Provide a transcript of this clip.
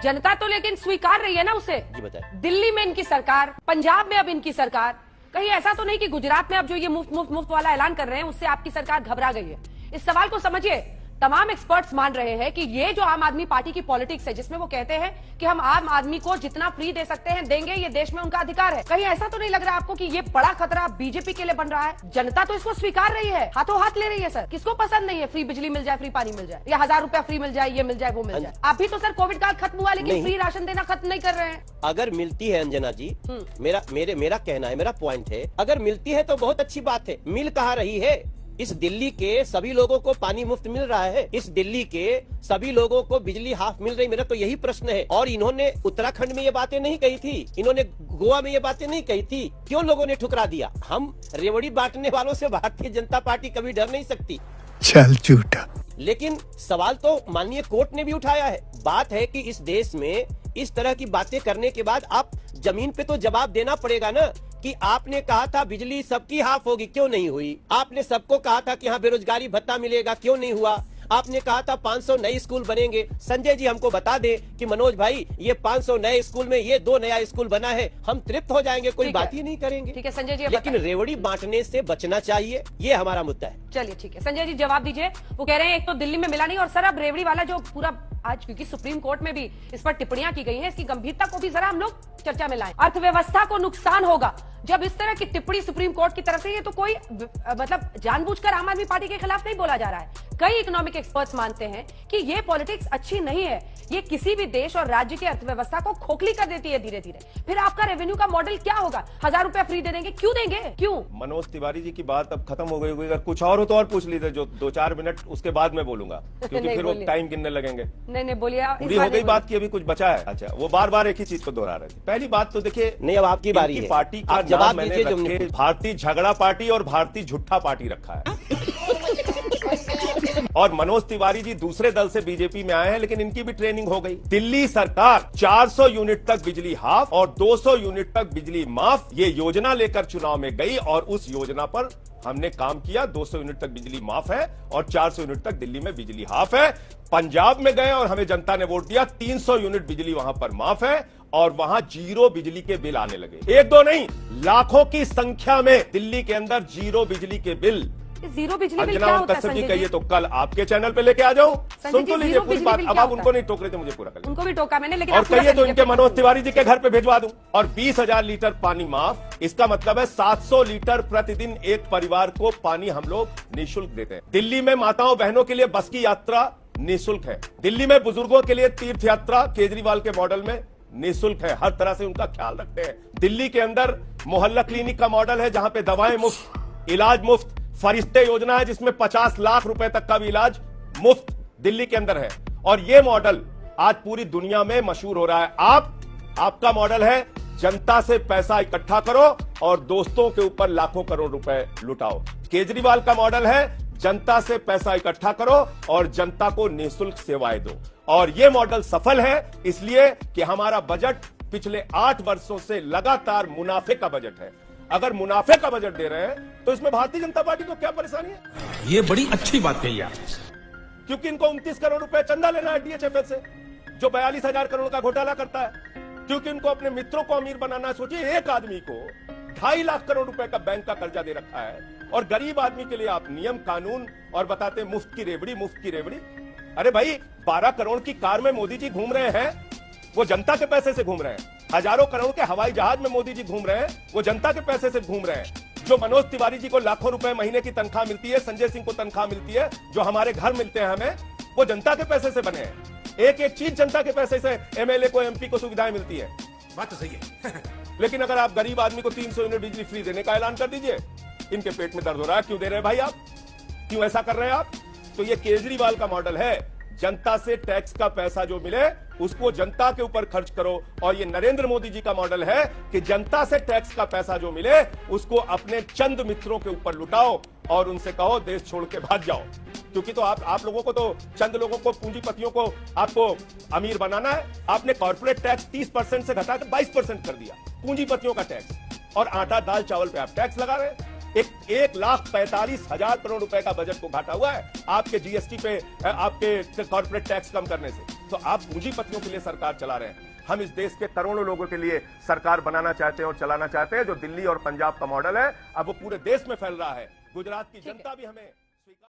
जनता तो लेकिन स्वीकार रही है ना उसे। जी बताए। दिल्ली में इनकी सरकार, पंजाब में अब इनकी सरकार, कहीं ऐसा तो नहीं कि गुजरात में अब जो ये मुफ्त मुफ्त मुफ्त वाला ऐलान कर रहे हैं उससे आपकी सरकार घबरा गई है? इस सवाल को समझिए। तमाम एक्सपर्ट्स मान रहे हैं कि ये जो आम आदमी पार्टी की पॉलिटिक्स है, जिसमें वो कहते हैं कि हम आम आदमी को जितना फ्री दे सकते हैं देंगे, ये देश में उनका अधिकार है, कहीं ऐसा तो नहीं लग रहा आपको कि ये बड़ा खतरा बीजेपी के लिए बन रहा है? जनता तो इसको स्वीकार रही है, हाथों हाथ ले रही है सर। किसको पसंद नहीं है फ्री बिजली मिल जाए, फ्री पानी मिल जाए, या 1000 रुपया फ्री मिल जाए, ये मिल जाए, वो मिल जाए? आप भी तो सर कोविड काल खत्म हुआ लेकिन फ्री राशन देना खत्म नहीं कर रहे हैं। अगर मिलती है अंजना जी, मेरा कहना है, मेरा पॉइंट है, अगर मिलती है तो बहुत अच्छी बात है। मिल कहाँ रही है? इस दिल्ली के सभी लोगों को पानी मुफ्त मिल रहा है, इस दिल्ली के सभी लोगों को बिजली हाफ मिल रही। मेरा तो यही प्रश्न है। और इन्होंने उत्तराखंड में ये बातें नहीं कही थी, इन्होंने गोवा में ये बातें नहीं कही थी, क्यों लोगों ने ठुकरा दिया? हम रेवड़ी बांटने वालों से भारतीय जनता पार्टी कभी डर नहीं सकती। चल झूठा। लेकिन सवाल तो माननीय कोर्ट ने भी उठाया है। बात है कि इस देश में इस तरह की बातें करने के बाद आप जमीन पे तो जवाब देना पड़ेगा ना कि आपने कहा था बिजली सबकी हाफ होगी, क्यों नहीं हुई? आपने सबको कहा था कि हाँ बेरोजगारी भत्ता मिलेगा, क्यों नहीं हुआ? आपने कहा था 500 नए स्कूल बनेंगे। संजय जी हमको बता दे कि मनोज भाई ये 500 नए स्कूल में ये 2 नया स्कूल बना है, हम तृप्त हो जाएंगे, कोई बात ही नहीं करेंगे। ठीक है संजय जी, लेकिन रेवड़ी बांटने से बचना चाहिए, ये हमारा मुद्दा है। चलिए ठीक है संजय जी जवाब दीजिए। वो कह रहे हैं एक तो दिल्ली में मिला नहीं, और सर अब रेवड़ी वाला जो पूरा आज, क्योंकि सुप्रीम कोर्ट में भी इस पर टिप्पणियां की गई हैं, इसकी गंभीरता को भी जरा हम लोग चर्चा में लाएं। अर्थव्यवस्था को नुकसान होगा जब इस तरह की टिप्पणी सुप्रीम कोर्ट की तरफ से, ये तो कोई मतलब जानबूझकर आम आदमी पार्टी के खिलाफ नहीं बोला जा रहा है। कई इकोनॉमिक एक्सपर्ट्स मानते हैं कि ये पॉलिटिक्स अच्छी नहीं है, ये किसी भी देश और राज्य की अर्थव्यवस्था को खोखली कर देती है धीरे धीरे। फिर आपका रेवेन्यू का मॉडल क्या होगा? 1000 रुपया फ्री दे देंगे, क्यों देंगे? क्यों? मनोज तिवारी जी की बात अब खत्म हो गई होगी। अगर कुछ और हो तो और पूछ लीजिए, जो 2-4 मिनट उसके बाद में बोलूंगा, क्योंकि फिर वो टाइम गिनने लगेंगे। नहीं बोलिए, पूरी हो गई बात की, अभी कुछ बचा है? अच्छा, वो बार बार एक ही चीज को दोहरा रहे थे। पहली बात तो देखिए, नहीं अब आपकी बारी है। पार्टी का जवाब मैंने रखे भारतीय झगड़ा पार्टी और भारतीय झूठा पार्टी रखा है। और मनोज तिवारी जी दूसरे दल से बीजेपी में आए हैं, लेकिन इनकी भी ट्रेनिंग हो गई। दिल्ली सरकार 400 यूनिट तक बिजली हाफ और 200 यूनिट तक बिजली माफ, ये योजना लेकर चुनाव में गई और उस योजना पर हमने काम किया। 200 यूनिट तक बिजली माफ है और 400 यूनिट तक दिल्ली में बिजली हाफ है। पंजाब में गए और हमें जनता ने वोट दिया, 300 यूनिट बिजली वहां पर माफ है और वहां 0 बिजली के बिल आने लगे। 1-2 नहीं, लाखों की संख्या में दिल्ली के अंदर 0 बिजली के बिल। 0 बिजली बिल क्या होता है संजय जी? कहिए तो कल आपके चैनल पे लेके आ जाऊं। सुन तो लीजिए पूरी बात। अब आप उनको नहीं टोक रहे थे, मुझे पूरा कर। उनको भी टोका मैंने, लेकिन और कहिए तो इनके मनोज तिवारी जी के घर पे भिजवा दूं। और 20,000 लीटर पानी माफ, इसका मतलब है 700 लीटर प्रतिदिन एक परिवार को पानी हम लोग निःशुल्क देते हैं। दिल्ली में माताओं बहनों के लिए बस की यात्रा निःशुल्क है। दिल्ली में बुजुर्गों के लिए तीर्थ यात्रा केजरीवाल के मॉडल में निःशुल्क है। हर तरह से उनका ख्याल रखते हैं। दिल्ली के अंदर मोहल्ला क्लिनिक का मॉडल है, जहां पे दवाएं मुफ्त, इलाज मुफ्त। फरिश्ते योजना है जिसमें 50 लाख रुपए तक का भी इलाज मुफ्त दिल्ली के अंदर है। और ये मॉडल आज पूरी दुनिया में मशहूर हो रहा है। आपका मॉडल है जनता से पैसा इकट्ठा करो और दोस्तों के ऊपर लाखों करोड़ रुपए लुटाओ। केजरीवाल का मॉडल है जनता से पैसा इकट्ठा करो और जनता को निःशुल्क सेवाएं दो। और यह मॉडल सफल है इसलिए कि हमारा बजट पिछले 8 वर्षों से लगातार मुनाफे का बजट है। अगर मुनाफे का बजट दे रहे हैं तो इसमें भारतीय जनता पार्टी को क्या परेशानी है? ये बड़ी अच्छी बात कही आप। क्योंकि इनको 29 करोड़ रुपए चंदा लेना है डीएचएफएल से, जो 42,000 करोड़ का घोटाला करता है। क्योंकि इनको अपने मित्रों को अमीर बनाना है। सोचिए, एक आदमी को 2.5 लाख करोड़ रुपए का बैंक का कर्जा दे रखा है और गरीब आदमी के लिए आप नियम कानून और बताते मुफ्त की रेवड़ी, मुफ्त की रेवड़ी। अरे भाई, 12 करोड़ की कार में मोदी जी घूम रहे हैं, वो जनता के पैसे से घूम रहे हैं। हजारों करोड़ के हवाई जहाज में मोदी जी घूम रहे हैं, वो जनता के पैसे से घूम रहे हैं। जो मनोज तिवारी जी को लाखों रुपए महीने की तनख्वाह मिलती है, संजय सिंह को तनख्वाह मिलती है, जो हमारे घर मिलते हैं हमें, वो जनता के पैसे से बने हैं। एक एक चीज जनता के पैसे से एमएलए को, एमपी को सुविधाएं मिलती है। बात तो सही है। लेकिन अगर आप गरीब आदमी को 300 यूनिट बिजली फ्री देने का ऐलान कर दीजिए, इनके पेट में दर्द हो रहा है। क्यों दे रहे हैं भाई आप? क्यों ऐसा कर रहे हैं आप? तो ये केजरीवाल का मॉडल है, जनता से टैक्स का पैसा जो मिले उसको जनता के ऊपर खर्च करो। और ये नरेंद्र मोदी जी का मॉडल है कि जनता से टैक्स का पैसा जो मिले उसको अपने चंद मित्रों के ऊपर लुटाओ और उनसे कहो देश छोड़ के भाग जाओ। क्योंकि तो आप लोगों को, तो चंद लोगों को, पूंजीपतियों को आपको अमीर बनाना है। आपने कॉर्पोरेट टैक्स 30% से घटाकर 22% कर दिया, पूंजीपतियों का टैक्स। और आटा दाल चावल पे आप टैक्स लगा रहे हैं। एक 1,45,000 करोड़ रुपए का बजट को घाटा हुआ है आपके जीएसटी पे, आपके कॉर्पोरेट टैक्स कम करने से। तो आप पूंजीपतियों के लिए सरकार चला रहे हैं। हम इस देश के करोड़ों लोगों के लिए सरकार बनाना चाहते हैं और चलाना चाहते हैं, जो दिल्ली और पंजाब का मॉडल है अब वो पूरे देश में फैल रहा है। गुजरात की जनता भी हमें